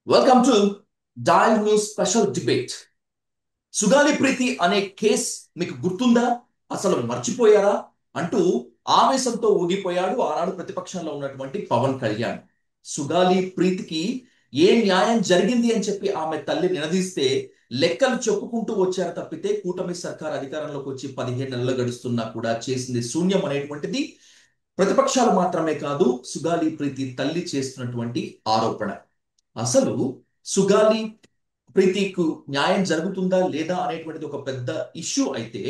Welcome to Dial News special debate. Sugali Preethi అనే case మీకు గుర్తుందా? అసలు మర్చిపోయారా అంటూ ఆవేశంతో ఊగిపోయాడు ఆనాడు ప్రతిపక్షంలో ఉన్నటువంటి పవన్ కళ్యాణ్. సుగాలి ప్రీతికి ఏ న్యాయం జరిగింది అని చెప్పి ఆమె తల్లి నిలదీస్తే లెక్కలు చెప్పుకుంటూ వచ్చారు తప్పితే కూటమి సర్కార్ అధికారంలోకి వచ్చి 15 నెలలు గడుస్తున్నా కూడా చేసింది శూన్యం అనేటువంటిది ప్రతిపక్షాలు మాత్రమే కాదు, సుగాలి ప్రీతి తల్లి చేస్తున్నటువంటి ఆరోపణ. అసలు సుగాలి ప్రీతికు న్యాయం జరుగుతుందా లేదా అనేటువంటిది ఒక పెద్ద ఇష్యూ అయితే,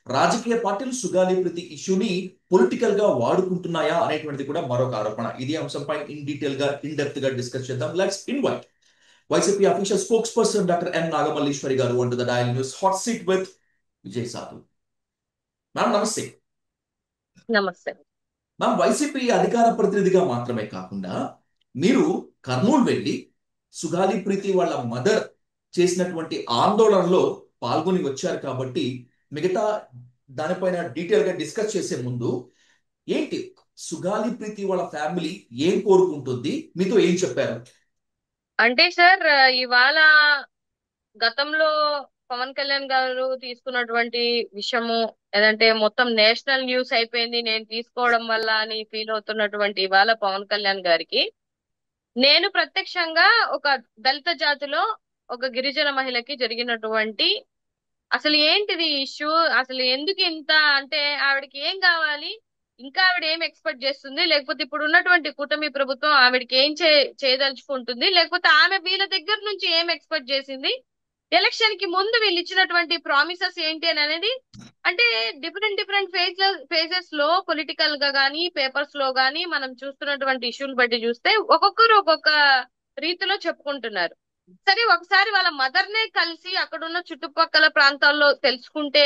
రాజకీయ పార్టీలు సుగాలి ప్రీతి ఇష్యూని పొలిటికల్ గా వాడుకుంటున్నాయా అనేటువంటిది కూడా మరొక ఆరోపణ. ఇది అంశంపై ఇన్ డీటెయిల్ గా ఇన్ డెప్త్ గా డిస్కస్ చేద్దాం. Let's invite YCP official spokesperson doctor N Nagamalleeswari garu అంటూ the dial news hot seat with Vijay Sadhu. Ma'am నమస్తే. నమస్తే. మ్యామ్, వైసీపీ అధికార ప్రతినిధిగా మాత్రమే కాకుండా మీరు కర్నూలు వెళ్ళి సుగాలి ప్రీతి వాళ్ళ మదర్ చేసినటువంటి ఆందోళనలో పాల్గొని వచ్చారు కాబట్టి మిగతా దానిపైన డీటెయిల్ గా డిస్కస్ చేసే ముందు, ఏంటి సుగాలి ప్రీతి వాళ్ళ ఫ్యామిలీ ఏం కోరుకుంటుంది, మీతో ఏం చెప్పారు? అంటే సార్, ఇవాళ గతంలో పవన్ కళ్యాణ్ గారు తీసుకున్నటువంటి విషయము ఏదంటే మొత్తం నేషనల్ న్యూస్ అయిపోయింది నేను తీసుకోవడం వల్ల అని ఫీల్ అవుతున్నటువంటి ఇవాళ పవన్ కళ్యాణ్ గారికి నేను ప్రత్యక్షంగా ఒక దళిత జాతిలో ఒక గిరిజన మహిళకి జరిగినటువంటి అసలు ఏంటిది ఇష్యూ, అసలు ఎందుకు ఇంత అంటే ఆవిడకి ఏం కావాలి, ఇంకా ఆవిడ ఏం ఎక్స్పెక్ట్ చేస్తుంది, లేకపోతే ఇప్పుడు ఉన్నటువంటి కూటమి ప్రభుత్వం ఆవిడకి ఏం చేయదలుచుకుంటుంది, లేకపోతే ఆమె వీళ్ళ దగ్గర నుంచి ఏం ఎక్స్పెక్ట్ చేసింది, ఎలక్షన్ కి ముందు వీళ్ళు ఇచ్చినటువంటి ప్రామిసెస్ ఏంటి అని అనేది అంటే డిఫరెంట్ డిఫరెంట్ ఫేజెస్ లో పొలిటికల్ గా గానీ పేపర్స్ లో గానీ మనం చూస్తున్నటువంటి ఇష్యూలు బట్టి చూస్తే ఒక్కొక్కరు ఒక్కొక్క రీతిలో చెప్పుకుంటున్నారు. సరే, ఒకసారి వాళ్ళ మదర్ నే కలిసి అక్కడున్న చుట్టుపక్కల ప్రాంతాల్లో తెలుసుకుంటే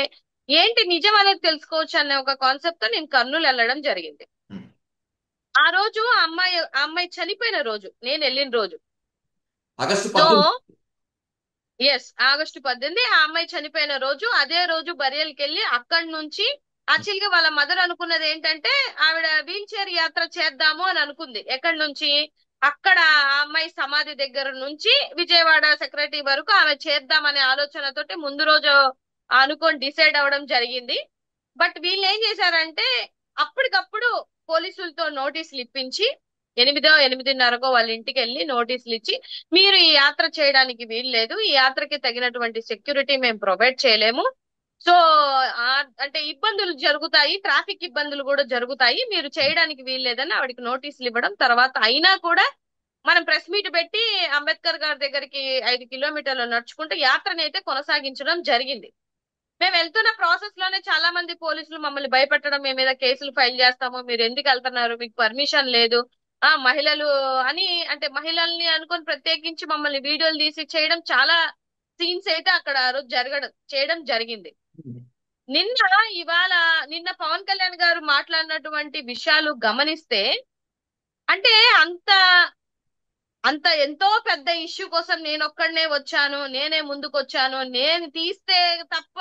ఏంటి నిజం అనేది తెలుసుకోవచ్చు అనే ఒక కాన్సెప్ట్ తో నేను కర్నూలు వెళ్ళడం జరిగింది. హ్మ్. ఆ రోజు ఆ అమ్మాయి చనిపోయిన రోజు నేను వెళ్ళిన రోజు. August so 18. ఎస్, ఆగస్టు 18 ఆ అమ్మాయి చనిపోయిన రోజు. అదే రోజు బరియల్కి వెళ్ళి అక్కడి నుంచి యాక్చువల్ గా వాళ్ళ మదర్ అనుకున్నది ఏంటంటే ఆవిడ వీల్ చైర్ యాత్ర చేద్దాము అని అనుకుంది. ఎక్కడి నుంచి? అక్కడ ఆ అమ్మాయి సమాధి దగ్గర నుంచి విజయవాడ సెక్రటరీ వరకు ఆమె చేద్దామనే ఆలోచనతోటి ముందు రోజు అనుకొని డిసైడ్ అవ్వడం జరిగింది. బట్ వీళ్ళు ఏం చేశారంటే అప్పటికప్పుడు పోలీసులతో నోటీసులు ఇప్పించి 8:30కో వాళ్ళ ఇంటికి వెళ్ళి నోటీసులు ఇచ్చి మీరు ఈ యాత్ర చేయడానికి వీలు లేదు, ఈ యాత్రకి తగినటువంటి సెక్యూరిటీ మేము ప్రొవైడ్ చేయలేము, సో అంటే ఇబ్బందులు జరుగుతాయి, ట్రాఫిక్ ఇబ్బందులు కూడా జరుగుతాయి, మీరు చేయడానికి వీలు లేదని ఆవిడకి నోటీసులు ఇవ్వడం. తర్వాత అయినా కూడా మనం ప్రెస్ మీట్ పెట్టి అంబేద్కర్ గారి దగ్గరికి 5 కిలోమీటర్లు నడుచుకుంటూ యాత్రని అయితే కొనసాగించడం జరిగింది. మేము వెళ్తున్న ప్రాసెస్ లోనే చాలా మంది పోలీసులు మమ్మల్ని భయపెట్టడం, మీ మీద కేసులు ఫైల్ చేస్తాము, మీరు ఎందుకు వెళ్తున్నారు, మీకు పర్మిషన్ లేదు, మహిళలు అని అంటే మహిళల్ని అనుకొని ప్రత్యేకించి మమ్మల్ని వీడియోలు తీసి చేయడం, చాలా సీన్స్ అయితే అక్కడ ఆ రోజు చేయడం జరిగింది. నిన్న ఇవాళ నిన్న పవన్ కళ్యాణ్ గారు మాట్లాడినటువంటి విషయాలు గమనిస్తే అంటే అంత అంత ఎంతో పెద్ద ఇష్యూ కోసం నేను ఒక్కడనే వచ్చాను, నేనే ముందుకు వచ్చాను, నేను తీస్తే తప్ప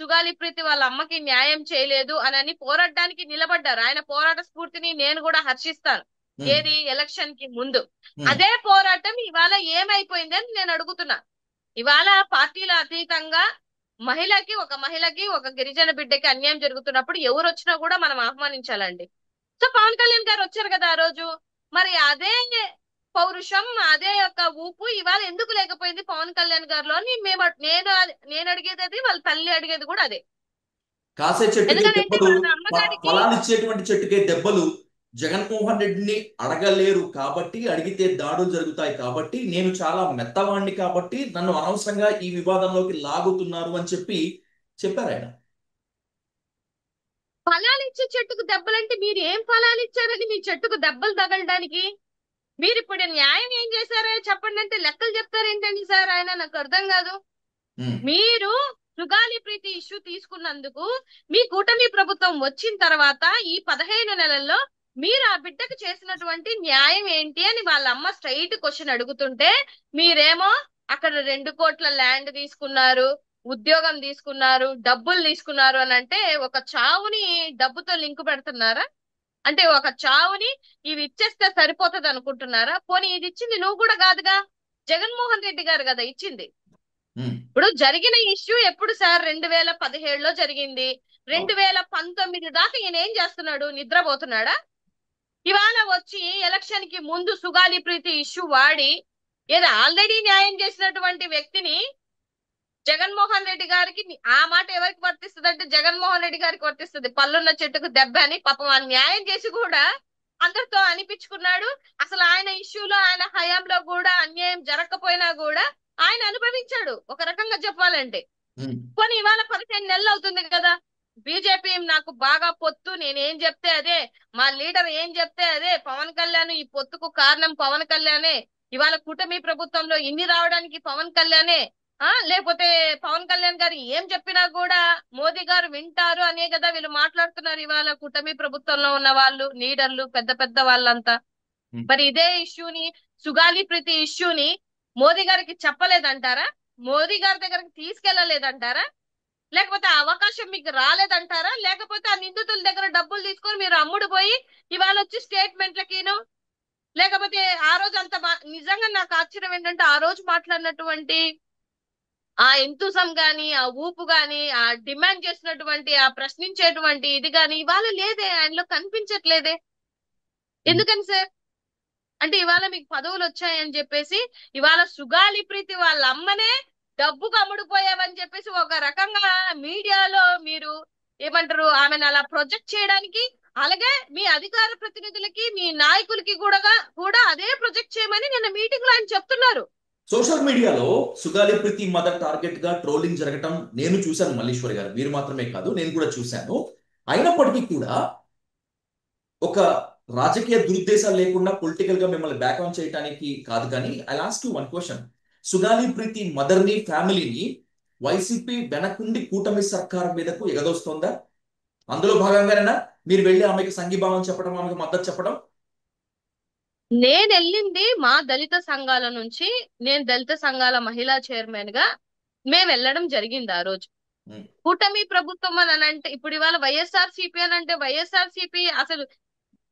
సుగాలి ప్రీతి వాళ్ళ అమ్మకి న్యాయం చేయలేదు అని పోరాడడానికి నిలబడ్డారు. ఆయన పోరాట స్ఫూర్తిని నేను కూడా హర్షిస్తాను. హ్మ్. ఏది ఎలక్షన్ కి ముందు హ్మ్. అదే పోరాటం ఇవాళ ఏమైపోయింది అని నేను అడుగుతున్నా. ఇవాళ పార్టీల అతీతంగా ఒక మహిళకి ఒక గిరిజన బిడ్డకి అన్యాయం జరుగుతున్నప్పుడు ఎవరు వచ్చినా కూడా మనం ఆహ్వానించాలండి. సో పవన్ కళ్యాణ్ గారు వచ్చారు కదా ఆ రోజు, మరి అదే పౌరుషం అదే యొక్క ఊపు ఇవాళ ఎందుకు లేకపోయింది పవన్ కళ్యాణ్ గారిలో అని నేను అడిగేది అది, వాళ్ళ తల్లి అడిగేది కూడా అదే. కాసే చెట్టుకే ఎందుకంటే దెబ్బలు, వాళ్ళ అమ్మగారికి ఫలాలిచ్చేటువంటి చెట్టుకే దెబ్బలు. జగన్మోహన్ రెడ్డిని అడగలేరు కాబట్టి, అడిగితే దాడులు జరుగుతాయి కాబట్టి, నేను చాలా మెత్తవాణ్ణి కాబట్టి నన్ను అనవసరంగా ఈ వివాదంలోకి లాగుతున్నారు అని చెప్పి చెప్పారు ఆయన. ఫలాలు ఇచ్చే చెట్టుకు దెబ్బలంటే మీరు ఏం ఫలాలు ఇచ్చారని మీ చెట్టుకు దెబ్బలు తగలడానికి? మీరు ఇప్పుడు న్యాయం ఏం చేశారో చెప్పండి అంటే లెక్కలు చెప్తారేంటండి సార్? ఆయన నాకు అర్థం కాదు. ఉమ్. మీరు సుగాలి ప్రీతి ఇష్యూ తీసుకున్నందుకు మీ కూటమి ప్రభుత్వం వచ్చిన తర్వాత ఈ 15 నెలల్లో మీరు ఆ బిడ్డకు చేసినటువంటి న్యాయం ఏంటి అని వాళ్ళ అమ్మ స్ట్రైట్ క్వశ్చన్ అడుగుతుంటే మీరేమో అక్కడ 2 కోట్ల ల్యాండ్ తీసుకున్నారు, ఉద్యోగం తీసుకున్నారు, డబ్బులు తీసుకున్నారు అని అంటే ఒక చావుని డబ్బుతో లింక్ పెడుతున్నారా? అంటే ఒక చావుని ఇవి ఇచ్చేస్తే సరిపోతుంది అనుకుంటున్నారా? పోనీ ఇది ఇచ్చింది నువ్వు కూడా కాదుగా. జగన్మోహన్ రెడ్డి గారు కదా ఇచ్చింది. ఉమ్, ఇప్పుడు జరిగిన ఇష్యూ ఎప్పుడు సార్? 2017లో జరిగింది. 2019 దాకా ఈయన ఏం చేస్తున్నాడు? నిద్రపోతున్నాడా? ఇవాళ వచ్చి ఎలక్షన్ కి ముందు సుగాలి ప్రీతి ఇష్యూ వాడి ఏదో ఆల్రెడీ న్యాయం చేసినటువంటి వ్యక్తిని జగన్మోహన్ రెడ్డి గారికి ఆ మాట ఎవరికి వర్తిస్తుంది అంటే జగన్మోహన్ రెడ్డి గారికి వర్తిస్తుంది. పళ్ళున్న చెట్టుకు దెబ్బ అని పాపం ఆ న్యాయం చేసి కూడా అందరితో అనిపించుకున్నాడు. అసలు ఆయన ఇష్యూలో ఆయన హయాంలో కూడా అన్యాయం జరగకపోయినా కూడా ఆయన అనుభవించాడు ఒక రకంగా చెప్పాలంటే. ఉమ్, పోనీ ఇవాళ 15 నెలలు అవుతుంది కదా, బీజేపీ నాకు బాగా పొత్తు, నేనేం చెప్తే అదే, మా లీడర్ ఏం చెప్తే అదే, పవన్ కళ్యాణ్ ఈ పొత్తుకు కారణం పవన్ కళ్యాణే, ఇవాళ కూటమి ప్రభుత్వంలో ఇన్ని రావడానికి పవన్ కళ్యాణే, లేకపోతే పవన్ కళ్యాణ్ గారు ఏం చెప్పినా కూడా మోదీ గారు వింటారు అనే కదా వీళ్ళు మాట్లాడుతున్నారు ఇవాళ కూటమి ప్రభుత్వంలో ఉన్న వాళ్ళు, లీడర్లు, పెద్ద పెద్ద వాళ్ళంతా. ఉమ్. మరి ఇదే ఇష్యూని, సుగాలి ప్రీతి ఇష్యూని మోదీ గారికి చెప్పలేదంటారా? మోదీ గారి దగ్గరికి తీసుకెళ్లలేదంటారా? లేకపోతే ఆ అవకాశం మీకు రాలేదంటారా? లేకపోతే ఆ నిందితుల దగ్గర డబ్బులు తీసుకొని మీరు అమ్ముడు పోయి ఇవాళ వచ్చి స్టేట్మెంట్లకిను, లేకపోతే ఆ రోజు అంత నిజంగా నాకు ఆశ్చర్యం ఏంటంటే ఆ రోజు మాట్లాడినటువంటి ఆ ఎంతుసం గాని, ఆ ఊపు గాని, ఆ డిమాండ్ చేసినటువంటి ఆ ప్రశ్నించేటువంటి ఇది గాని ఇవాళ లేదే, ఆయనలో కనిపించట్లేదే. ఎందుకని సార్? అంటే ఇవాళ మీకు పదవులు వచ్చాయని చెప్పేసి ఇవాళ సుగాలి ప్రీతి వాళ్ళ అమ్మనే డబ్బుకు అమ్ముడుపోయావని చెప్పేసి ఒక రకంగా మీడియాలో మీరు ఏమంటారు ఆమెను అలా ప్రొజెక్ట్ చేయడానికి, అలాగే మీ అధికార ప్రతినిధులకి, మీ నాయకులకి కూడా అదే ప్రొజెక్ట్ చేయమని నిన్న మీటింగ్ లో ఆయన చెప్తున్నారు. సోషల్ మీడియాలో సుగాలి ప్రీతి మదర్ టార్గెట్ గా ట్రోలింగ్ జరగటం నేను చూశాను మల్లీశ్వరి గారు, మీరు మాత్రమే కాదు నేను కూడా చూశాను. అయినప్పటికీ కూడా ఒక రాజకీయ దురుద్దేశాలు లేకుండా పొలిటికల్ గా మిమ్మల్ని బ్యాక్ఆన్ చేయడానికి కాదు, కానీ I last you one question. Sugali Preethi mother ని, ఫ్యామిలీని వైసీపీ వెనకుండి కూటమి సర్కార్ మీదకు ఎగదోస్తోందా? అందులో భాగంగానేనా మీరు వెళ్ళి ఆమెకు సంఘీభావం చెప్పడం, ఆమెకు మద్దతు చెప్పడం? నేను వెళ్ళింది మా దళిత సంఘాల నుంచి, నేను దళిత సంఘాల మహిళా చైర్మన్ గా మేము వెళ్ళడం జరిగింది ఆ రోజు. ఉమ్, కూటమి ప్రభుత్వం అని అంటే ఇప్పుడు ఇవాళ వైఎస్ఆర్ సిపి అని అంటే వైఎస్ఆర్ సిపి అసలు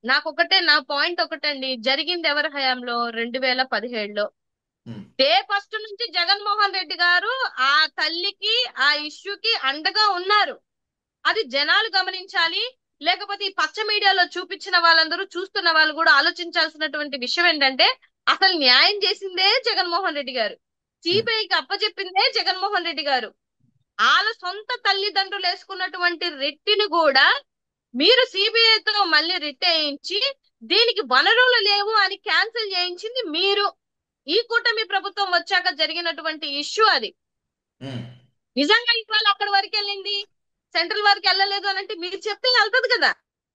నా పాయింట్ ఒకటండి, జరిగింది ఎవరి హయాంలో? 2017లో. ఉమ్, డే ఫస్ట్ నుంచి జగన్మోహన్ రెడ్డి గారు ఆ తల్లికి, ఆ ఇష్యూకి అండగా ఉన్నారు. అది జనాలు గమనించాలి. లేకపోతే ఈ పచ్చ మీడియాలో చూపించిన వాళ్ళందరూ, చూస్తున్న వాళ్ళు కూడా ఆలోచించాల్సినటువంటి విషయం ఏంటంటే అసలు న్యాయం చేసిందే జగన్మోహన్ రెడ్డి గారు, ఉమ్, సిబిఐకి అప్పచెప్పిందే జగన్మోహన్ రెడ్డి గారు. వాళ్ళ సొంత తల్లిదండ్రులు వేసుకున్నటువంటి రెట్టిని కూడా మీరు సిబిఐతో మళ్ళీ రిట్ వేయించి దీనికి వనరులు లేవు అని క్యాన్సిల్ చేయించింది మీరు. ఈ కూటమి ప్రభుత్వం వచ్చాక జరిగినటువంటి ఇష్యూ అది. ఉమ్. నిజంగా ఇవాళ అక్కడి వరకు వెళ్ళింది, సెంట్రల్ వరకు వెళ్ళలేదు అని అంటే మీరు చెప్తే వెళ్తది కదా.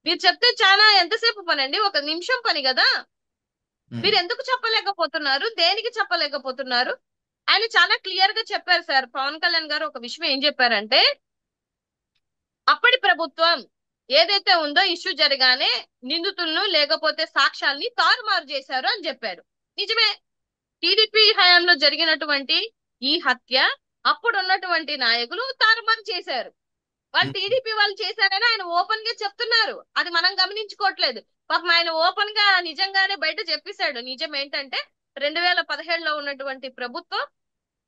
మీరు చెప్తే చాలా ఎంతసేపు పని అండి? ఒక నిమిషం పని కదా. ఉమ్. మీరు ఎందుకు చెప్పలేకపోతున్నారు? దేనికి చెప్పలేకపోతున్నారు? ఆయన చాలా క్లియర్ గా చెప్పారు సార్. పవన్ కళ్యాణ్ గారు ఒక విషయం ఏం చెప్పారంటే, అప్పటి ప్రభుత్వం ఏదైతే ఉందో ఇష్యూ జరగానే నిందితులను లేకపోతే సాక్ష్యాల్ని తారుమారు చేశారు అని చెప్పారు. నిజమే, టీడీపీ హయాంలో జరిగినటువంటి ఈ హత్య అప్పుడు ఉన్నటువంటి నాయకులు తారుమారు చేశారు. వాళ్ళు టీడీపీ వాళ్ళు చేశారని ఆయన ఓపెన్ గా చెప్తున్నారు. అది మనం గమనించుకోవట్లేదు. పాపం ఆయన ఓపెన్ గా నిజంగానే బయట చెప్పేశాడు. నిజం ఏంటంటే 2017లో ఉన్నటువంటి ప్రభుత్వం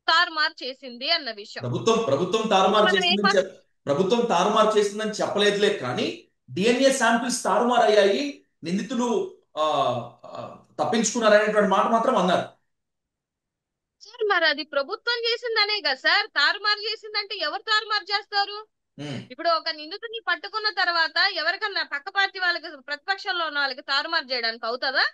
తారుమారు చేసింది అన్న విషయం. ప్రభుత్వం ప్రభుత్వం ఇప్పుడు తారుమారు మనం ఏం చేసిందని ప్రభుత్వం తారుమారు చేసిందని చెప్పలేదులే, కానీ డిఎన్ఏ శాంపిల్స్ తారుమారు అయ్యాయి, నిందితులు ఆ, ఆ, తప్పించుకున్నారనేటువంటి మాట మాత్రం అన్నారు. సార్ మరి అది ప్రభుత్వం చేసిందనే కదా సార్. తారుమారు చేసిందంటే ఎవరు తారుమారు చేస్తారు? ఉమ్, ఇప్పుడు ఒక నిందితుడిని పట్టుకున్న తర్వాత ఎవరికన్నా పక్క పార్టీ వాళ్ళకి, ప్రతిపక్షంలో ఉన్న వాళ్ళకి తారుమారు చేయడానికి అవుతుందా?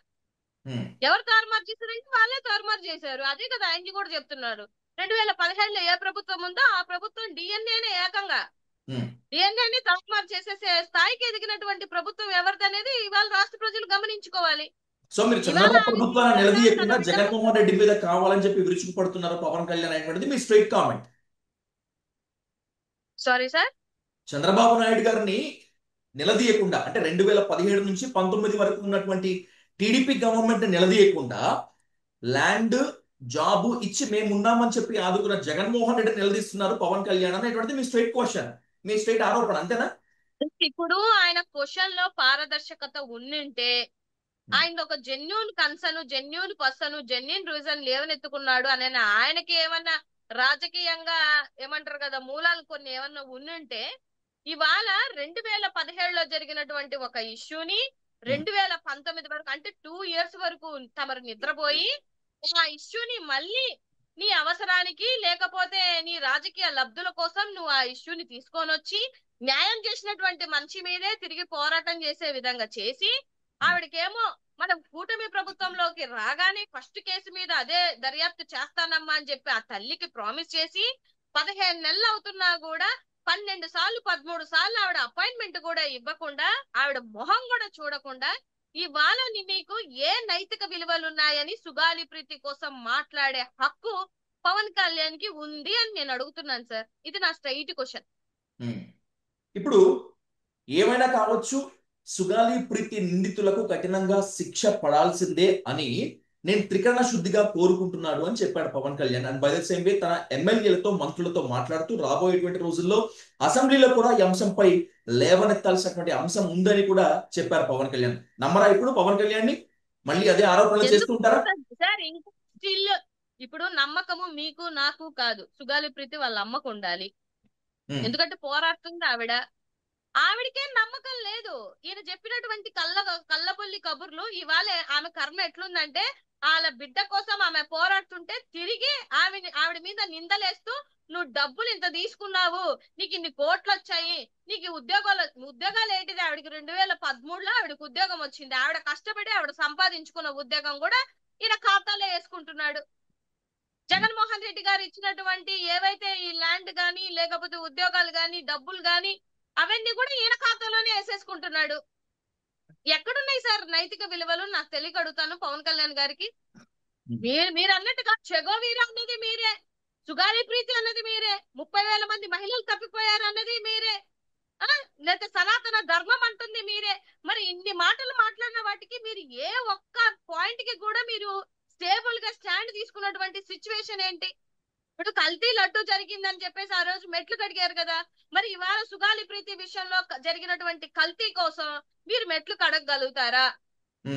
ఉమ్, ఎవరు తారుమారు చేశారంటే వాళ్ళే తారుమారు చేశారు. అదే కదా ఆయన కూడా చెప్తున్నారు. 2017లో ఏ ప్రభుత్వం ఉందో ఆ ప్రభుత్వం డిఎన్ఏనే ఏకంగా ఉమ్. డిఎన్ఏని తారుమారు చేసేసే స్థాయికి ఎదిగినటువంటి ప్రభుత్వం ఎవరిదనేది ఇవాళ రాష్ట్ర ప్రజలు గమనించుకోవాలి. సో మీరు ఇవాళ చంద్రబాబు ఆమె ప్రభుత్వాన్ని క్లియర్ గా తన నిలదీయకుండా బిడ్డ, జగన్మోహన్ రెడ్డి మీద కావాలని చెప్పి విరుచుకుపడుతున్నారు పవన్ కళ్యాణ్ అనేటువంటిది మీ straight comment. Sorry sir, Chandrababu Naidu గారిని నిలదీయకుండా, అంటే 2017 నుంచి 19 వరకు ఉన్నటువంటి టీడీపీ గవర్నమెంట్ నిలదీయకుండా ల్యాండ్ జాబ్ ఇచ్చి మేము ఉన్నామని చెప్పి ఆదుకున్న జగన్మోహన్ రెడ్డి నిలదీస్తున్నారు పవన్ కళ్యాణ్ అనేటువంటిది మీ స్ట్రైట్ క్వశ్చన్, మీ స్ట్రైట్ ఆరోపణ, అంతేనా? ఇప్పుడు ఆయన క్వశ్చన్ లో పారదర్శకత ఉండింటే ఆయన ఒక genuine concern, genuine person, genuine reason లేవనెత్తుకున్నాడు అనే ఆయనకి ఏమన్నా రాజకీయంగా ఏమంటారు కదా మూలాలు కొన్ని ఏమన్నా ఉండుంటే ఇవాళ 2017లో జరిగినటువంటి ఒక ఇష్యూని 2019 వరకు అంటే 2 ఇయర్స్ వరకు తమరు నిద్రపోయి ఆ ఇష్యూని మళ్ళీ నీ అవసరానికి లేకపోతే నీ రాజకీయ లబ్ధుల కోసం నువ్వు ఆ ఇష్యూని తీసుకొని వచ్చి న్యాయం చేసినటువంటి మనిషి మీదే తిరిగి పోరాటం చేసే విధంగా చేసి ఆవిడకేమో మనం కూటమి ప్రభుత్వంలోకి రాగానే ఫస్ట్ కేసు మీద అదే దర్యాప్తు చేస్తానమ్మా అని చెప్పి ఆ తల్లికి ప్రామిస్ చేసి 15 నెలలు అవుతున్నా కూడా 12 సార్లు 13 సార్లు ఆవిడ అపాయింట్మెంట్ కూడా ఇవ్వకుండా ఆవిడ మొహం కూడా చూడకుండా ఇవాళ మీకు ఏ నైతిక విలువలు ఉన్నాయని సుగాలి ప్రీతి కోసం మాట్లాడే హక్కు పవన్ కళ్యాణ్ కి ఉంది అని నేను అడుగుతున్నాను సార్. ఇది నా స్ట్రైట్ క్వశ్చన్. ఇప్పుడు ఏమైనా కావచ్చు, సుగాలి ప్రీతి నిందితులకు కఠినంగా శిక్ష పడాల్సిందే అని నేను త్రికరణ శుద్ధిగా కోరుకుంటున్నాడు అని చెప్పాడు Pawan Kalyan. And by the same way తన ఎమ్మెల్యేలతో మంత్రులతో మాట్లాడుతూ రాబోయేటువంటి రోజుల్లో అసెంబ్లీలో కూడా ఈ అంశంపై లేవనెత్తాల్సినటువంటి అంశం ఉందని కూడా చెప్పారు పవన్ కళ్యాణ్. నమ్మరా ఇప్పుడు పవన్ కళ్యాణ్ ని? మళ్ళీ అదే ఆరోపణలు చేస్తుంటారా సార్? ఇంకా స్టిల్ ఇప్పుడు నమ్మకము మీకు నాకు కాదు, సుగాలి ప్రీతి వాళ్ళ అమ్మకు ఉండాలి. ఎందుకంటే పోరాడుతుంది ఆవిడ. ఆవిడకేం నమ్మకం లేదు. ఈయన చెప్పినటువంటి కళ్ళబొల్లి కబుర్లు ఇవాళ ఆమె కర్మ ఎట్లుందంటే వాళ్ళ బిడ్డ కోసం ఆమె పోరాడుతుంటే తిరిగి ఆవిడ మీద నిందలేస్తూ నువ్వు డబ్బులు ఇంత తీసుకున్నావు, నీకు ఇన్ని కోట్లు వచ్చాయి, నీకు ఉద్యోగాలు ఏంటిది? ఆవిడకి 2013లో ఆవిడకి ఉద్యోగం వచ్చింది. ఆవిడ కష్టపడి ఆవిడ సంపాదించుకున్న ఉద్యోగం కూడా ఈయన ఖాతాలో వేసుకుంటున్నాడు. జగన్మోహన్ రెడ్డి గారు ఇచ్చినటువంటి ఏవైతే ఈ ల్యాండ్ గాని లేకపోతే ఉద్యోగాలు గాని డబ్బులు గాని అవన్నీ కూడా ఈయన ఖాతాలోనే వేసేసుకుంటున్నాడు. ఎక్కడున్నాయి సార్ నైతిక విలువలు? నాకు తెలియక అడుగుతాను పవన్ కళ్యాణ్ గారికి. మీరు అన్నట్టుగా చెగోవీర అన్నది మీరే, సుగాలి ప్రీతి అన్నది మీరే, 30,000 మంది మహిళలు తప్పిపోయారు అన్నది మీరే, లేకపోతే సనాతన ధర్మం అంటుంది మీరే. మరి ఇన్ని మాటలు మాట్లాడిన వాటికి మీరు ఏ ఒక్క పాయింట్ కి కూడా మీరు స్టేబుల్ గా స్టాండ్ తీసుకున్నటువంటి సిచ్యువేషన్ ఏంటి? ఇప్పుడు కల్తీ లడ్డు జరిగిందని చెప్పేసి ఆ రోజు మెట్లు కడిగారు కదా. మరి ఇవాళ సుగాలి ప్రీతి విషయంలో జరిగినటువంటి కల్తీ కోసం మీరు మెట్లు కడగగలుగుతారా?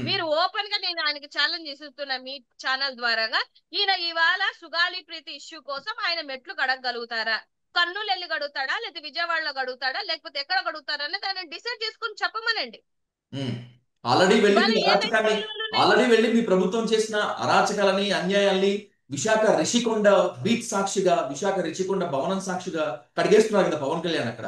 మీరు ఓపెన్ గా నేను ఆయనకి ఛాలెంజ్ చేస్తున్నా మీ ఛానల్ ద్వారాగా, ఈయన ఇవాళ సుగాలి ప్రీతి ఇష్యూ కోసం ఆయన మెట్లు కడగగలుగుతారా? కర్నూలు వెళ్ళి గడుగుతాడా, లేకపోతే విజయవాడలో గడుగుతాడా, లేకపోతే ఎక్కడ గడుగుతారా అనేది ఆయన డిసైడ్ చేసుకుని చెప్పమనండి. ఆల్రెడీ వెళ్ళి మీ ప్రభుత్వం చేసిన అరాచకాలని అన్యాయాల్ని విశాఖ రిషికొండ బీచ్ సాక్షిగా, విశాఖ రిషికొండ భవనం సాక్షిగా కడిగేస్తున్నారు కదా పవన్ కళ్యాణ్ అక్కడ.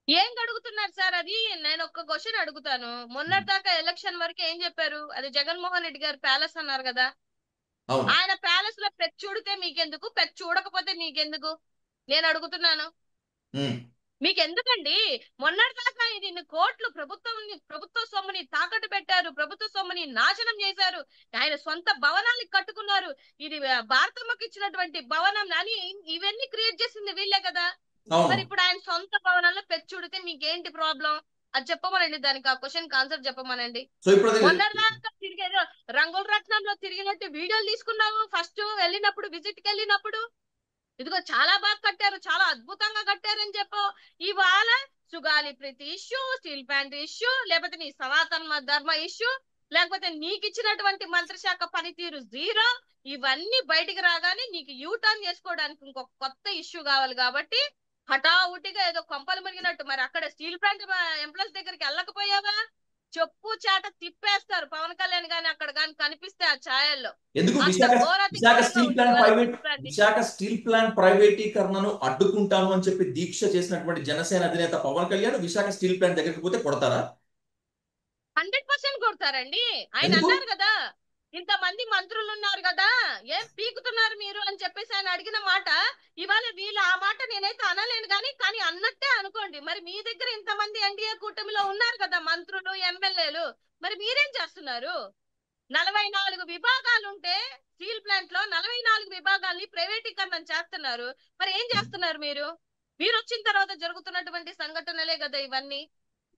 ఏం గడుగుతున్నారు సార్? అది నేను ఒక్క క్వశ్చన్ అడుగుతాను. మొన్నటిదాకా ఎలక్షన్ వరకు ఏం చెప్పారు? అది జగన్మోహన్ రెడ్డి గారు ప్యాలెస్ అన్నారు కదా. ఆయన ప్యాలెస్ లో పెట్ చూడితే మీకెందుకు, పెట్ చూడకపోతే మీకెందుకు? నేను అడుగుతున్నాను. మీకెందుకండి? మొన్నటిదాకా ఇది కోట్లు ప్రభుత్వ సొమ్ముని తాకట్టు పెట్టారు, ప్రభుత్వ సొమ్ముని నాశనం చేశారు, ఆయన సొంత భవనాన్ని కట్టుకున్నారు, ఇది భారతమ్మకి ఇచ్చినటువంటి భవనం అని ఇవన్నీ క్రియేట్ చేసింది వీళ్ళే కదా. మరి ఇప్పుడు ఆయన సొంత భవనంలో పెచ్చుడితే మీకేంటి ప్రాబ్లం? అది చెప్పమనండి. దానికి ఆ క్వశ్చన్ ఆన్సర్ చెప్పమనండి. మొన్నటిదాకా తిరిగేదో రంగుల రత్నంలో తిరిగినట్టు వీడియోలు తీసుకున్నావు ఫస్ట్ వెళ్ళినప్పుడు, విజిట్ కి వెళ్ళినప్పుడు. ఇదిగో చాలా బాగా కట్టారు, చాలా అద్భుతంగా కట్టారని చెప్పు. ఇవాళ సుగాలి ప్రీతి ఇష్యూ, స్టీల్ ప్లాంట్ ఇష్యూ, లేకపోతే నీ సనాతన ధర్మ ఇష్యూ, లేకపోతే నీకు ఇచ్చినటువంటి మంత్రిశాఖ పనితీరు జీరో, ఇవన్నీ బయటికి రాగానే నీకు యూటర్న్ చేసుకోవడానికి ఇంకొక కొత్త ఇష్యూ కావాలి. కాబట్టి హఠావుటిగా ఏదో కొంపలు మునిగినట్టు మరి అక్కడ స్టీల్ ప్లాంట్ ఎంప్లాయీస్ దగ్గరికి వెళ్ళకపోయావా? చెప్పు చాట తిప్పేస్తారు పవన్ కళ్యాణ్ గాని అక్కడ గాని కనిపిస్తే ఆ ఛాయల్లో. ఎందుకు విశాఖ స్టీల్ ప్లాంట్ ప్రైవేటీకరణను అడ్డుకుంటాను అని చెప్పి దీక్ష చేసినటువంటి జనసేన అధినేత పవన్ కళ్యాణ్ విశాఖ స్టీల్ ప్లాంట్ దగ్గరికి పోతే కొడతారా? 100% కొడతారండి. ఆయన అన్నారు కదా, ఇంతమంది మంత్రులు ఉన్నారు కదా, ఏం పీకుతున్నారు మీరు అని చెప్పేసి ఆయన అడిగిన మాట ఇవాళ వీళ్ళు ఆ మాట నేనైతే అనలేను కానీ అన్నట్టే అనుకోండి. మరి మీ దగ్గర ఇంతమంది ఎన్డీఏ కూటమిలో ఉన్నారు కదా మంత్రులు, ఎమ్మెల్యేలు, మరి మీరేం చేస్తున్నారు? 44 విభాగాలు ఉంటే స్టీల్ ప్లాంట్ లో 44 విభాగాల్ని ప్రైవేటీకరణ చేస్తున్నారు. మరి ఏం చేస్తున్నారు మీరు? మీరు వచ్చిన తర్వాత జరుగుతున్నటువంటి సంఘటనలే కదా ఇవన్నీ.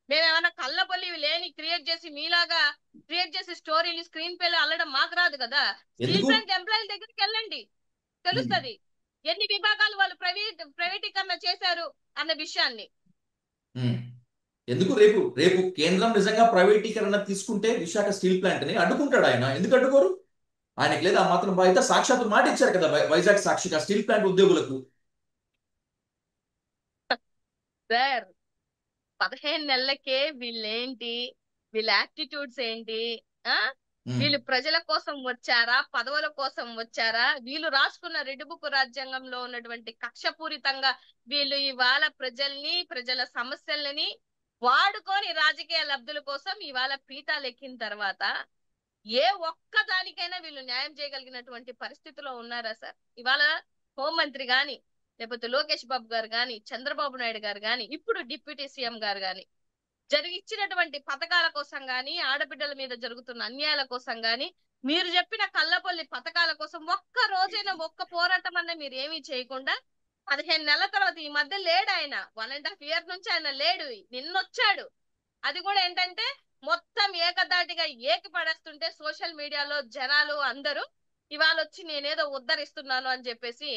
మేమేమన్నా కళ్ళబొల్లి లేని క్రియేట్ చేసి మీలాగా క్రియేట్ చేసి స్టోరీలు స్క్రీన్ పేలు అల్లడం మాకు రాదు కదా. స్టీల్ ప్లాంట్ ఎంప్లాయీల దగ్గరికి వెళ్ళండి, తెలుస్తుంది ఎన్ని విభాగాలు వాళ్ళు ప్రైవేటీకరణ చేశారు అన్న విషయాన్ని. ఎందుకు రేపు రేపు కేంద్రం నిజంగా ప్రైవేటీకరణ తీసుకుంటే విశాఖ స్టీల్ ప్లాంట్ ని అడ్డుకుంటాడు ఆయన. ఎందుకు అడ్డుకోరు? ఆయనకి లేదు ఆ మాత్రం బాధ్యత. సాక్షాత్తు మాట ఇచ్చారు కదా వైజాగ్ సాక్షిగా స్టీల్ ప్లాంట్ ఉద్యోగులకు. సార్ 15 నెలలకే వీళ్ళేంటి, వీళ్ళ యాటిట్యూడ్స్ ఏంటి, ఆ ఉమ్. వీళ్ళు ప్రజల కోసం వచ్చారా, పదవుల కోసం వచ్చారా, వీళ్ళు రాసుకున్న రెడ్ బుక్ రాజ్యాంగంలో ఉన్నటువంటి కక్షపూరితంగా వీళ్ళు ఇవాళ ప్రజల్ని, ప్రజల సమస్యలని వాడుకొని రాజకీయ లబ్ధుల కోసం ఇవాళ పీఠాలు ఎక్కిన తర్వాత ఏ ఒక్క దానికైనా వీళ్ళు న్యాయం చేయగలిగినటువంటి పరిస్థితిలో ఉన్నారా సార్? ఇవాళ హోంమంత్రి గాని, లేకపోతే లోకేష్ బాబు గారు గాని, చంద్రబాబు నాయుడు గారు గాని, ఇప్పుడు డిప్యూటీ సీఎం గారు గాని ఇచ్చినటువంటి పథకాల కోసం గాని, ఆడబిడ్డల మీద జరుగుతున్న అన్యాయాల కోసం గాని, మీరు చెప్పిన కల్లపల్లి పథకాల కోసం ఒక్క రోజైనా ఒక్క పోరాటం అన్న మీరు ఏమీ చేయకుండా 15 నెలల తర్వాత ఈ మధ్య లేడు ఆయన. 1.5 year నుంచి ఆయన లేడు. నిన్నొచ్చాడు. అది కూడా ఏంటంటే మొత్తం ఏకదాటిగా ఏకి పడేస్తుంటే సోషల్ మీడియాలో జనాలు అందరూ ఇవాళ వచ్చి నేనేదో ఉద్ధరిస్తున్నాను అని చెప్పేసి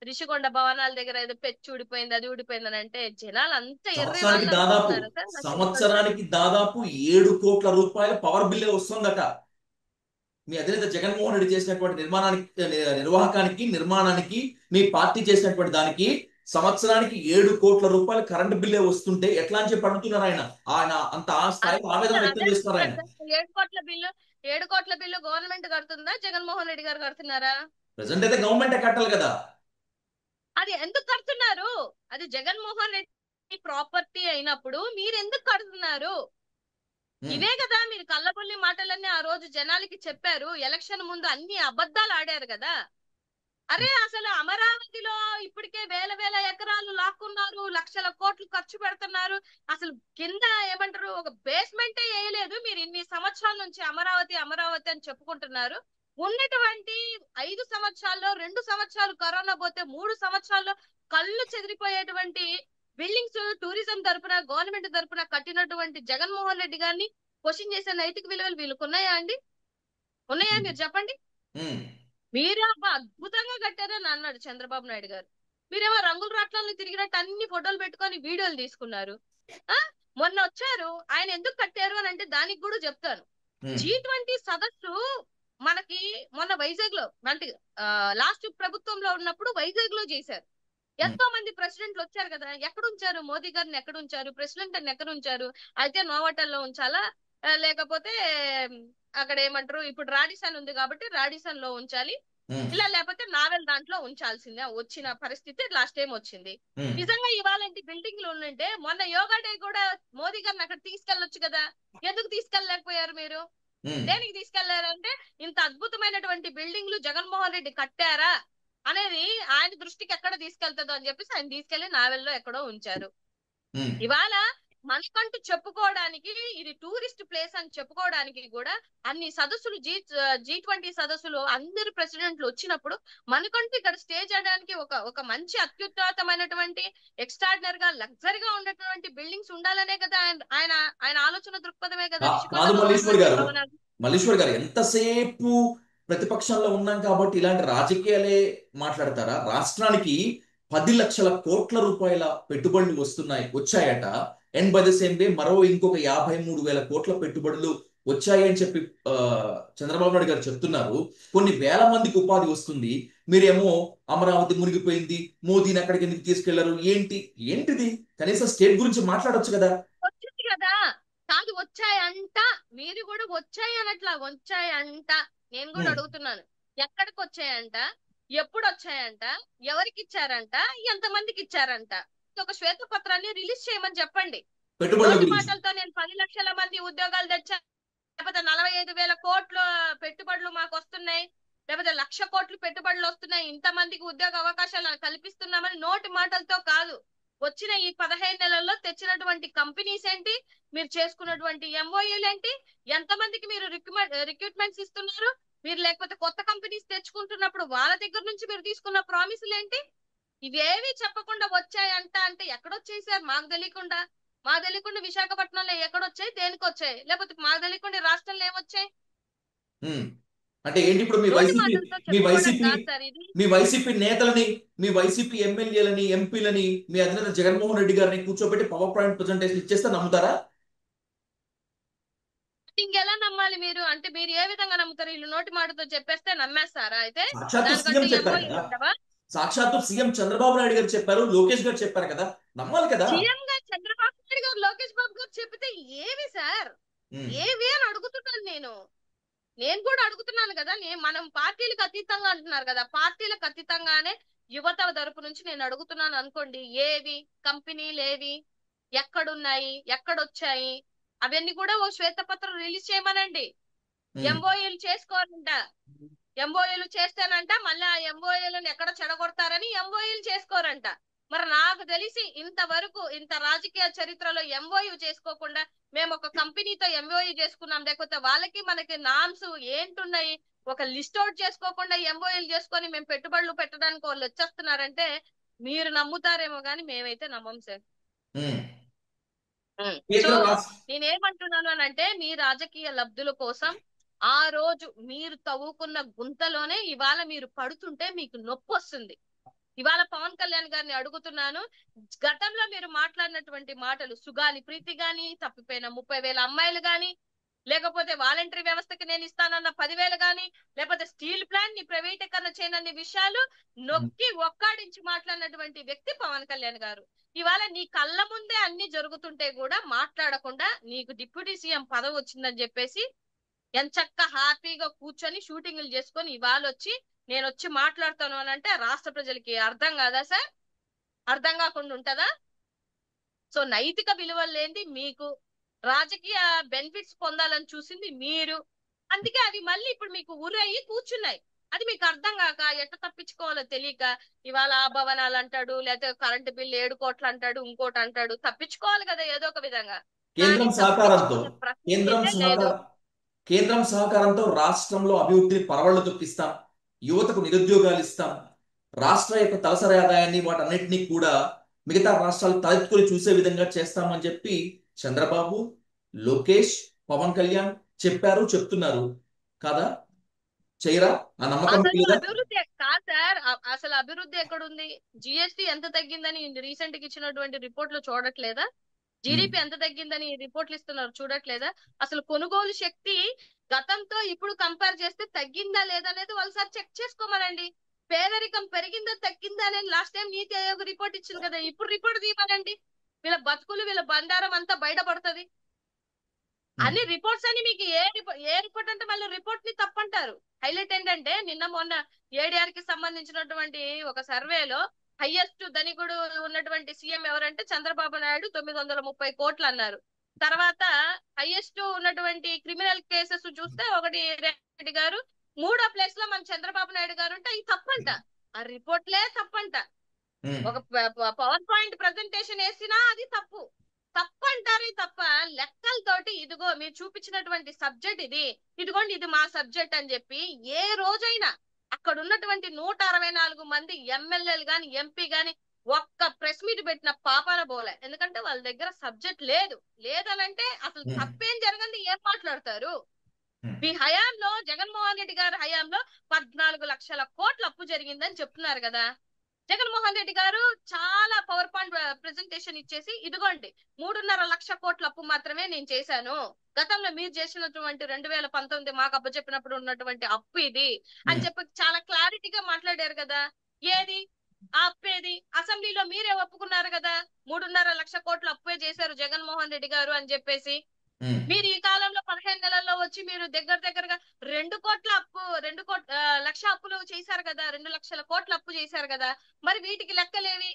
రిషికొండ భవనాల దగ్గర ఏదో పెచ్చి ఊడిపోయింది, అది ఊడిపోయింది అని అంటే జనాలు అంత సంవత్సరానికి ఎర్రివాళ్ళు దాదాపు అనుకుంటున్నారు సార్. నాకు తెలియదు సార్. సంవత్సరానికి దాదాపు 7 కోట్ల రూపాయల పవర్ బిల్లే వస్తుందట. మీ అధినేత జగన్మోహన్ రెడ్డి చేసినటువంటి నిర్మాణానికి మీ పార్టీ చేసినటువంటి దానికి సంవత్సరానికి 7 కోట్ల రూపాయల కరెంట్ బిల్లే వస్తుంటే ఎట్లా అని చెప్పి అడుగుతున్నారు ఆయన. ఆయన అంత ఆ స్థాయిలో ఆవేదన అదే వ్యక్తం చేస్తున్నారు ఆయన. సార్, 7 కోట్ల బిల్లు గవర్నమెంట్ కడుతుందా, జగన్మోహన్ రెడ్డి గారు కడుతున్నారా? ప్రజెంట్ అయితే గవర్నమెంటే కట్టాలి కదా. అది ఎందుకు కడుతున్నారు? అది జగన్మోహన్ రెడ్డి ప్రాపర్టీ అయినప్పుడు మీరు ఎందుకు కడుతున్నారు? ఉమ్. ఇవే కదా మీరు కల్లబొల్లి మాటలన్నీ ఆ రోజు జనాలకి చెప్పారు. ఎలక్షన్ ముందు అన్ని అబద్ధాలు ఆడారు కదా. అరే అసలు అమరావతిలో ఇప్పటికే వేల వేల ఎకరాలు లాక్కున్నారు, లక్షల కోట్లు ఖర్చు పెడుతున్నారు. అసలు కింద ఏమంటారు, ఒక బేస్మెంటే వేయలేదు. మీరు ఇన్ని సంవత్సరాల నుంచి అమరావతి అమరావతి అని చెప్పుకుంటున్నారు. ఉన్నటువంటి 5 సంవత్సరాల్లో 2 సంవత్సరాలు కరోనా పోతే 3 సంవత్సరాల్లో కళ్ళు చెదిరిపోయేటువంటి బిల్డింగ్స్ టూరిజం తరపున, గవర్నమెంట్ తరపున కట్టినటువంటి జగన్మోహన్ రెడ్డి గారిని క్వశ్చన్ చేసే నైతిక విలువలు వీళ్ళకు ఉన్నాయా అండి? ఉన్నాయా? మీరు చెప్పండి. ఉమ్. మీరే అబ్బా అద్భుతంగా కట్టారని అన్నాడు చంద్రబాబు నాయుడు గారు. మీరేమో రంగుల రాట్లను తిరిగినట్టు అన్ని ఫోటోలు పెట్టుకొని వీడియోలు తీసుకున్నారు. ఆ మొన్న వచ్చారు, ఆయన ఎందుకు కట్టారు అని అంటే దానికి కూడా చెప్తాను. ఉమ్. G20 సదస్సు మనకి మొన్న వైజాగ్ లో అంటే లాస్ట్ ప్రభుత్వంలో ఉన్నప్పుడు వైజాగ్ లో చేశారు. ఎంతో మంది ప్రెసిడెంట్లు వచ్చారు కదా. ఎక్కడ ఉంచారు మోదీ గారిని? ఎక్కడ ఉంచారు ప్రెసిడెంట్ అని? ఎక్కడ ఉంచారు? అయితే నోవాటల్లో ఉంచాలా, లేకపోతే అక్కడ ఏమంటారు, ఇప్పుడు రాడిసన్ ఉంది కాబట్టి రాడిసన్ లో ఉంచాలి, ఉమ్. ఇలా లేకపోతే నావెల్ దాంట్లో ఉంచాల్సిందే వచ్చిన పరిస్థితి లాస్ట్ టైం వచ్చింది. ఉమ్. నిజంగా ఇవాళంటి బిల్డింగ్లు ఉంటే మొన్న యోగా డే కూడా మోదీ గారిని అక్కడ తీసుకెళ్లొచ్చు కదా. ఎందుకు తీసుకెళ్ళలేకపోయారు మీరు? ఉమ్. దేనికి తీసుకెళ్లారంటే ఇంత అద్భుతమైనటువంటి బిల్డింగ్లు జగన్మోహన్ రెడ్డి కట్టారా అనేది ఆయన దృష్టికి ఎక్కడ తీసుకెళ్తుందో అని చెప్పేసి ఆయన తీసుకెళ్లి నావెల్లో ఎక్కడో ఉంచారు. ఉమ్. ఇవాళ మనకంటూ చెప్పుకోవడానికి ఇది టూరిస్ట్ ప్లేస్ అని చెప్పుకోవడానికి కూడా అన్ని సదస్సులు G20 సదస్సులు అందరు ప్రెసిడెంట్లు వచ్చినప్పుడు మనకంటూ ఇక్కడ స్టే చేయడానికి ఒక మంచి అత్యుత్తమైనటువంటి ఎక్స్ట్రాడినరీ గా లగ్జరీగా ఉన్నటువంటి బిల్డింగ్స్ ఉండాలనే కదా ఆయన ఆయన ఆలోచన దృక్పథమే కదా కాదు రిషికొండలో మల్లీశ్వర్ ఉన్నటువంటి గారు, భవనాలు. మల్లీశ్వర్ గారు ఎంతసేపు ప్రతిపక్షంలో ఉన్నాం కాబట్టి ఇలాంటి రాజకీయాలే మాట్లాడతారా? రాష్ట్రానికి 10 లక్షల కోట్ల రూపాయల పెట్టుబడులు వచ్చాయట. And by the same day మరో ఇంకొక 53,000 కోట్ల పెట్టుబడులు వచ్చాయని చెప్పి ఆ, చంద్రబాబు నాయుడు గారు చెప్తున్నారు. కొన్ని వేల మందికి ఉపాధి వస్తుంది. మీరేమో అమరావతి మునిగిపోయింది, మోదీని అక్కడికి ఎందుకు తీసుకెళ్లారు, ఏంటిది? కనీసం స్టేట్ గురించి మాట్లాడొచ్చు కదా. వచ్చింది కదా. కాదు వచ్చాయంట, మీరు కూడా వచ్చాయి అనట్లా, వచ్చాయంట. నేను కూడా ఉమ్. అడుగుతున్నాను, ఎక్కడికి వచ్చాయంట, ఎప్పుడు వచ్చాయంట, ఎవరికి ఇచ్చారంట, ఎంతమందికి ఇచ్చారంట? ఒక శ్వేతపత్రాన్ని రిలీజ్ చేయమని చెప్పండి. పెట్టుబడుల నోటి గురించి. మాటలతో నేను 10 లక్షల మంది ఉద్యోగాలు తెచ్చా, లేకపోతే 45,000 కోట్ల పెట్టుబడులు మాకు వస్తున్నాయి, లేకపోతే 1,00,000 కోట్లు పెట్టుబడులు వస్తున్నాయి, ఇంతమందికి ఉద్యోగ అవకాశాలు కల్పిస్తున్నామని నోటి మాటలతో కాదు, వచ్చిన ఈ 15 నెలల్లో తెచ్చినటువంటి కంపెనీస్ ఏంటి, మీరు చేసుకున్నటువంటి MOUలు ఏంటి, ఎంతమందికి మీరు రిక్రూట్మెంట్స్ ఇస్తున్నారు, మీరు లేకపోతే కొత్త కంపెనీస్ తెచ్చుకుంటున్నప్పుడు వాళ్ళ దగ్గర నుంచి మీరు తీసుకున్న ప్రామిసులు ఏంటి? ఇవేవి చెప్పకుండా వచ్చాయంట అంటే ఎక్కడొచ్చాయి సార్? మాకు తెలియకుండా విశాఖపట్నంలో ఎక్కడొచ్చాయి, దేనికి వచ్చాయి? లేకపోతే మాకు తెలియకుండా రాష్ట్రంలో ఏమొచ్చాయి? ఉమ్. అంటే ఏంటి ఇప్పుడు నోటి మాటలతో చెప్పుకోవడం కాదు సార్ ఇది. మీ వైసీపీ నేతలని, మీ వైసీపీ ఎమ్మెల్యేలని, ఎంపీలని, మీ అధినేత జగన్మోహన్ రెడ్డి గారిని కూర్చోబెట్టి పవర్ పాయింట్ ప్రజెంటేషన్ ఇచ్చేస్తే నమ్ముతారా? ఇంకెలా నమ్మాలి మీరు? అంటే మీరు ఏ విధంగా నమ్ముతారు? వీళ్ళు నోటి మాటతో చెప్పేస్తే నమ్మేస్తారా? అయితే సాక్షాత్తు సీఎం దానికంటూ చెప్పారు కదా, ఎంఓయూలు ఉండవా? సాక్షాత్తు సీఎం చంద్రబాబు నాయుడు గారు చెప్పారు, లోకేష్ గారు చెప్పారు కదా, నమ్మాలి కదా. సీఎం గా చంద్రబాబు నాయుడు గారు, లోకేష్ బాబు గారు చెప్తే ఏవి సార్? ఉమ్, ఏవి అని అడుగుతున్నాను నేను. నేను కూడా అడుగుతున్నాను కదా. మనం పార్టీలకు అతీతంగా అంటున్నారు కదా, పార్టీలకు అతీతంగానే యువత తరపు నుంచి నేను అడుగుతున్నాను అనుకోండి. ఏవి కంపెనీలు, ఏవి ఎక్కడున్నాయి, ఎక్కడొచ్చాయి, అవన్నీ కూడా ఓ శ్వేతపత్రం రిలీజ్ చేయమనండి. ఉమ్, ఎంఓఏలు చేసుకోవాలంట. ఎంఓఏలు చేస్తేనంట మళ్ళీ ఆ ఎంఓఏలను ఎక్కడ చెడగొడతారని ఎంఓఏలు చేసుకోరంట. మరి నాకు తెలిసి ఇంతవరకు ఇంత రాజకీయ చరిత్రలో ఎంఓయూ చేసుకోకుండా మేము ఒక కంపెనీతో ఎంఓయూ చేసుకున్నాం, లేకపోతే వాళ్ళకి మనకి నామ్స్ ఏంటున్నాయి ఒక లిస్ట్ అవుట్ చేసుకోకుండా ఎంఓఏలు చేసుకొని మేము పెట్టుబడులు పెట్టడానికి వాళ్ళు వచ్చేస్తున్నారంటే మీరు నమ్ముతారేమో కానీ మేమైతే నమ్మం సార్. ఉమ్. సో కేంద్ర రాష్ట్ర నేనేమంటున్నాను అని అంటే, మీ రాజకీయ లబ్ధుల కోసం ఆ రోజు మీరు తవ్వుకున్న గుంతలోనే ఇవాళ మీరు పడుతుంటే మీకు నొప్పి వస్తుంది. ఇవాళ పవన్ కళ్యాణ్ గారిని అడుగుతున్నాను, గతంలో మీరు మాట్లాడినటువంటి మాటలు, సుగాలి ప్రీతి గాని, తప్పిపోయిన 30,000 అమ్మాయిలు గాని, లేకపోతే వాలంటరీ వ్యవస్థకి నేను ఇస్తానన్న 10,000 గాని, లేకపోతే స్టీల్ ప్లాంట్ ని ప్రైవేటీకరణ చేయనన్ని విషయాలు నొక్కి ఒక్కాడించి మాట్లాడినటువంటి వ్యక్తి పవన్ కళ్యాణ్ గారు. ఇవాళ నీ కళ్ళ ముందే అన్ని జరుగుతుంటే కూడా మాట్లాడకుండా నీకు డిప్యూటీ సీఎం పదవి వచ్చిందని చెప్పేసి ఎంచక్క హ్యాపీగా కూర్చొని షూటింగ్లు చేసుకొని ఇవాళ వచ్చి నేను వచ్చి మాట్లాడతాను అని అంటే రాష్ట్ర ప్రజలకి అర్థం కాదా సార్? అర్థం కాకుండా ఉంటదా? సో నైతిక విలువలు లేనిది మీకు, రాజకీయ బెనిఫిట్స్ పొందాలని చూసింది మీరు. అందుకే అవి మళ్ళీ ఇప్పుడు మీకు ఉరయ్యి కూర్చున్నాయి. అది మీకు అర్థం కాక ఎట్ట తప్పించుకోవాలో తెలియక ఇవాళ ఆ భవనాలు అంటాడు, లేకపోతే కరెంటు బిల్లు 7 కోట్లు అంటాడు, ఇంకోటి అంటాడు. తప్పించుకోవాలి కదా ఏదో ఒక విధంగా. కానీ కేంద్రం సహకారంతో తప్పించుకునే కేంద్రం ప్రసక్తే లేదు. సహకార కేంద్రం సహకారంతో రాష్ట్రంలో అభివృద్ధిని పరవళ్లు తొక్కిస్తాం, యువతకు నిరుద్యోగాలు ఇస్తాం, రాష్ట్ర యొక్క తలసరి ఆదాయాన్ని వాటన్నిటినీ కూడా మిగతా రాష్ట్రాలు తలెత్తుకొని చూసే విధంగా చేస్తామని చెప్పి చంద్రబాబు, లోకేష్, పవన్ కళ్యాణ్ చెప్పారు, చెప్తున్నారు కాదా? చేయరా? ఆ నమ్మకం మీకు అసలు లేదా? అభివృద్ధి కాదు సార్. అసలు అభివృద్ధి ఎక్కడుంది? జిఎస్టి ఎంత తగ్గిందని రీసెంట్ గా ఇచ్చినటువంటి రిపోర్ట్లు చూడట్లేదా? ఉమ్, జీడిపి ఎంత తగ్గిందని రిపోర్ట్లు ఇస్తున్నారు చూడట్లేదా? అసలు కొనుగోలు శక్తి గతంతో ఇప్పుడు కంపేర్ చేస్తే తగ్గిందా లేదా అనేది వాళ్ళసారి చెక్ చేసుకోమనండి. పేదరికం పెరిగిందా తగ్గిందా అనేది లాస్ట్ టైం నీతి ఆయోగ్ రిపోర్ట్ ఇచ్చింది కదా, ఇప్పుడు రిపోర్ట్ తీయమనండి. వీళ్ళ బతుకులు, వీళ్ళ బండారం అంతా బయటపడుతుంది. ఉమ్, అన్ని రిపోర్ట్స్ అని మీకు ఏ రిపోర్ట్ అంటే మళ్ళీ రిపోర్ట్ ని తప్పంటారు. హైలైట్ ఏంటంటే నిన్న మొన్న ఏడీఆర్ కి సంబంధించినటువంటి ఒక సర్వేలో హైయెస్ట్ ధనికుడు ఉన్నటువంటి సీఎం ఎవరంటే చంద్రబాబు నాయుడు, 930 కోట్లు అన్నారు. తర్వాత హైయెస్ట్ ఉన్నటువంటి క్రిమినల్ కేసెస్ చూస్తే ఒకటి రెడ్డి గారు, మూడో ప్లేస్ లో మన చంద్రబాబు నాయుడు గారు ఉంటే ఇది తప్పంట. ఆ రిపోర్ట్లే తప్పంట. ఉమ్, ఒక పవర్ పాయింట్ ప్రజెంటేషన్ వేసినా అది తప్పు. తప్పంటారే తప్ప లెక్కలతోటి ఇదిగో మీరు చూపించినటువంటి సబ్జెక్ట్ ఇది, ఇదిగోండి ఇది మా సబ్జెక్ట్ అని చెప్పి ఏ రోజైనా అక్కడ ఉన్నటువంటి 164 మంది ఎమ్మెల్యేలు గాని, ఎంపీ గాని ఒక్క ప్రెస్ మీట్ పెట్టిన పాపాన పోలే. ఎందుకంటే వాళ్ళ దగ్గర సబ్జెక్ట్ లేదు. లేదనంటే అసలు ఉమ్, తప్పేం జరగంది ఏం మాట్లాడతారు? ఉమ్, మీ హయాంలో, జగన్మోహన్ రెడ్డి గారి హయాంలో 14 లక్షల కోట్ల అప్పు జరిగిందని చెప్తున్నారు కదా. జగన్మోహన్ రెడ్డి గారు చాలా పవర్ పాయింట్ ప్రెజెంటేషన్ ఇచ్చేసి ఇదిగోండి 3.5 లక్ష కోట్ల అప్పు మాత్రమే నేను చేశాను, గతంలో మీరు చేసినటువంటి 2019 మాకు అప్పచెప్పినప్పుడు ఉన్నటువంటి అప్పు ఇది అని ఉమ్, చెప్పి చాలా క్లారిటీగా మాట్లాడారు కదా. ఏది ఆ అప్పు? ఏది? అసెంబ్లీలో మీరే ఒప్పుకున్నారు కదా 3.5 లక్ష కోట్ల అప్పే చేశారు జగన్మోహన్ రెడ్డి గారు అని చెప్పేసి. ఉమ్, మీరు ఈ కాలంలో 15 నెలల్లో వచ్చి మీరు దగ్గరగా 2 కోట్ల అప్పు, 2 లక్ష అప్పులు చేశారు కదా, 2 లక్షల కోట్ల అప్పు చేశారు కదా. మరి వీటికి లెక్కలేవి?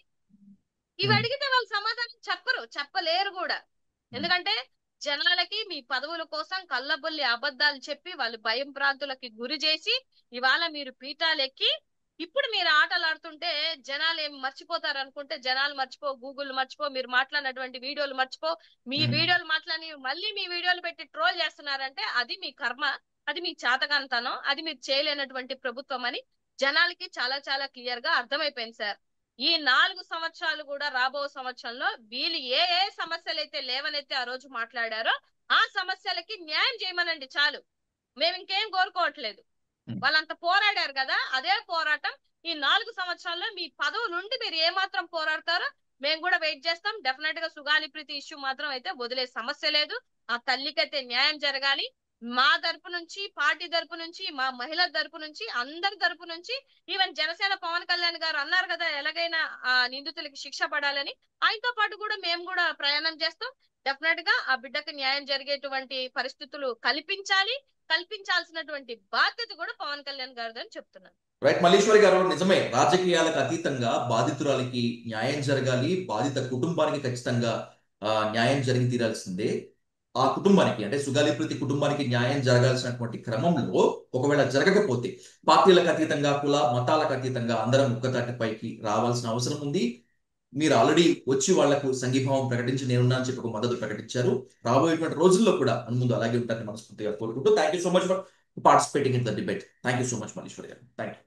ఇవి ఉమ్, అడిగితే వాళ్ళు సమాధానం చెప్పరు, చెప్పలేరు కూడా. ఉమ్, ఎందుకంటే జనాలకి మీ పదవుల కోసం కళ్ళబొల్లి అబద్ధాలు చెప్పి వాళ్ళు భయం భ్రాంతులకి గురి చేసి ఇవాళ మీరు పీఠాలెక్కి ఇప్పుడు మీరు ఆటలు ఆడుతుంటే జనాలు ఏం మర్చిపోతారు అనుకుంటే జనాలు మర్చిపో, గూగుల్ మర్చిపో, మీరు మాట్లాడినటువంటి వీడియోలు మర్చిపో, మీ ఉమ్, వీడియోలు మాట్లాడి మళ్ళీ మీ వీడియోలు పెట్టి ట్రోల్ చేస్తున్నారంటే అది మీ కర్మ, అది మీ చేతగానితనం, అది మీరు చేయలేనటువంటి ప్రభుత్వం అని జనాలకి చాలా చాలా క్లియర్ గా అర్థమైపోయింది సార్. ఈ 4 సంవత్సరాలు కూడా రాబో సంవత్సరంలో వీళ్ళు ఏ ఏ సమస్యలు అయితే లేవనైతే ఆ రోజు మాట్లాడారో ఆ సమస్యలకి న్యాయం చేయమనండి చాలు. మేము ఇంకేం కోరుకోవట్లేదు. వాళ్ళంత పోరాడారు కదా, అదే పోరాటం ఈ 4 సంవత్సరాల్లో మీ పదవి నుండి మీరు ఏమాత్రం పోరాడతారో మేము కూడా వెయిట్ చేస్తాం. డెఫినెట్ గా సుగాలి ప్రీతి ఇష్యూ మాత్రం అయితే వదిలే సమస్య లేదు. ఆ తల్లికైతే న్యాయం జరగాలి. మా తరపు నుంచి, పార్టీ తరపు నుంచి, మా మహిళల తరపు నుంచి, అందరి తరపు నుంచి, ఈవెన్ జనసేన పవన్ కళ్యాణ్ గారు అన్నారు కదా ఎలాగైనా ఆ నిందితులకి శిక్ష పడాలని, ఆయనతో పాటు కూడా మేము కూడా ప్రయాణం చేస్తాం. డెఫినెట్ గా ఆ బిడ్డకు న్యాయం జరిగేటువంటి పరిస్థితులు కల్పించాల్సినటువంటి బాధ్యత కూడా పవన్ కళ్యాణ్ గారిదని చెప్తున్నాను. రైట్ మల్లీశ్వరి గారు, నిజమే, రాజకీయాలకు అతీతంగా బాధితురాలికి న్యాయం జరగాలి. బాధిత కుటుంబానికి ఖచ్చితంగా న్యాయం జరిగి తీరాల్సిందే. ఆ కుటుంబానికి అంటే సుగాలి ప్రీతి కుటుంబానికి న్యాయం జరగాల్సినటువంటి క్రమంలో ఒకవేళ జరగకపోతే పార్టీలకు అతీతంగా, కుల మతాలకు అతీతంగా అందరం ఒక్కతాటిపైకి రావాల్సిన అవసరం ఉంది. మీరు ఆల్రెడీ వచ్చి వాళ్లకు సంఘీభావం ప్రకటించి నేనున్నాను చెప్పి ఒక మద్దతు ప్రకటించారు. రాబోయేటువంటి రోజుల్లో కూడా ముందు అలాగే ఉంటారని మనస్ఫూర్తిగా కోరుకుంటూ thank you so much for participating in the debate. Thank you so much Malleswari garu. Thank you.